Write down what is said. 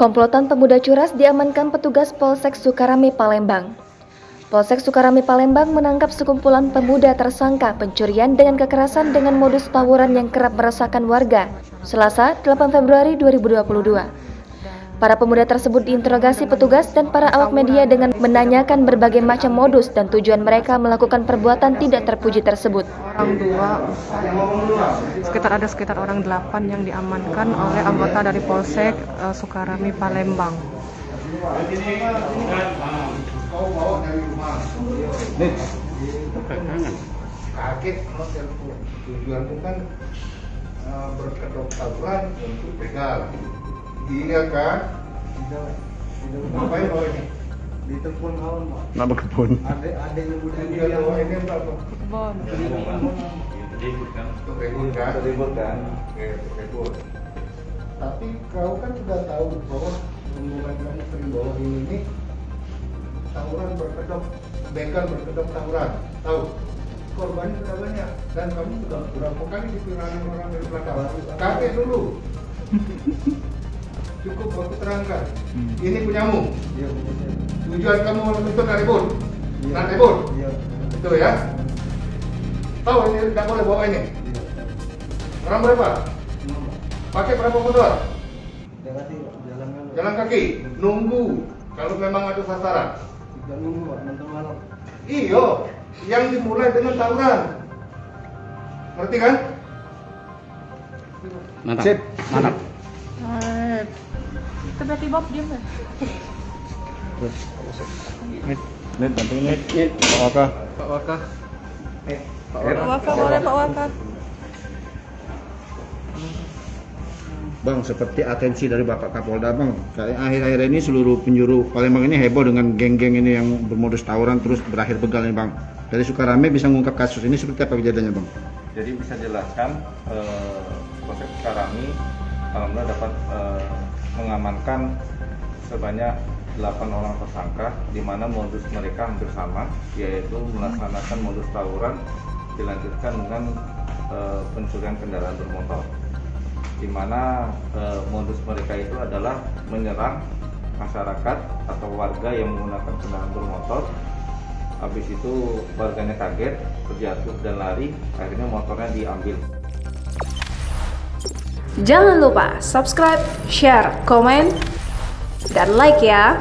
Komplotan pemuda curas diamankan petugas Polsek Sukarame, Palembang. Polsek Sukarame, Palembang menangkap sekumpulan pemuda tersangka pencurian dengan kekerasan dengan modus tawuran yang kerap meresahkan warga, Selasa, 8 Februari 2022. Para pemuda tersebut diinterogasi petugas dan para awak media dengan menanyakan berbagai macam modus dan tujuan mereka melakukan perbuatan tidak terpuji tersebut. Orang dua, sekitar orang 8 yang diamankan oleh anggota dari Polsek Sukarame, Palembang. Kaget kalau telepon. Tujuannya kan berkedok tawuran untuk begal. Iya kan? Ngapain bawa ini? Di telepon kawan, Pak. Nak berkebun. Ada yang udah bawa ini berapa? Bon. Untuk ribut kan? Oke, untuk ribut. Tapi kau kan sudah tahu bahwa rombongan kamu sering bawa ini tawuran berkedok, begal berkedok tawuran. Tahu? Korbannya sudah banyak dan kamu sudah berapa kali dipiranin orang dari belakang. Kaget dulu. Cukup aku terangkan. Ini punyamu. Iya, tujuan kamu untuk nak ribut? Iya. Nak ribut? Iya. Itu ya. Tahu ini tidak boleh bawa ini. Iya. Orang berapa? Pakai berapa motor? Jalan kaki. Nunggu. Kalau memang ada sasaran. Tidak nunggu, Pak. Nonton malam. Iyo. Yang dimulai dengan tawuran. Ngerti kan? Mantap. Sip. Mantap. Itu berarti Bob diam ya? Net, bantuin net. Pak Waka. Pak Waka boleh, Pak Waka. Bang, seperti atensi dari Bapak Kapolda, Bang. Kayak akhir-akhir ini seluruh penjuru Palembang ini heboh dengan geng-geng ini yang bermodus tawuran terus berakhir begal ini, Bang. Dari Sukarame bisa mengungkap kasus ini seperti apa kejadiannya, Bang? Jadi bisa jelaskan Polsek Sukarame alhamdulillah dapat mengamankan sebanyak 8 orang tersangka di mana modus mereka hampir sama, yaitu melaksanakan modus tawuran dilanjutkan dengan pencurian kendaraan bermotor, di mana modus mereka itu adalah menyerang masyarakat atau warga yang menggunakan kendaraan bermotor. Habis itu warganya kaget, terjatuh dan lari, akhirnya motornya diambil. Jangan lupa subscribe, share, komen, dan like ya.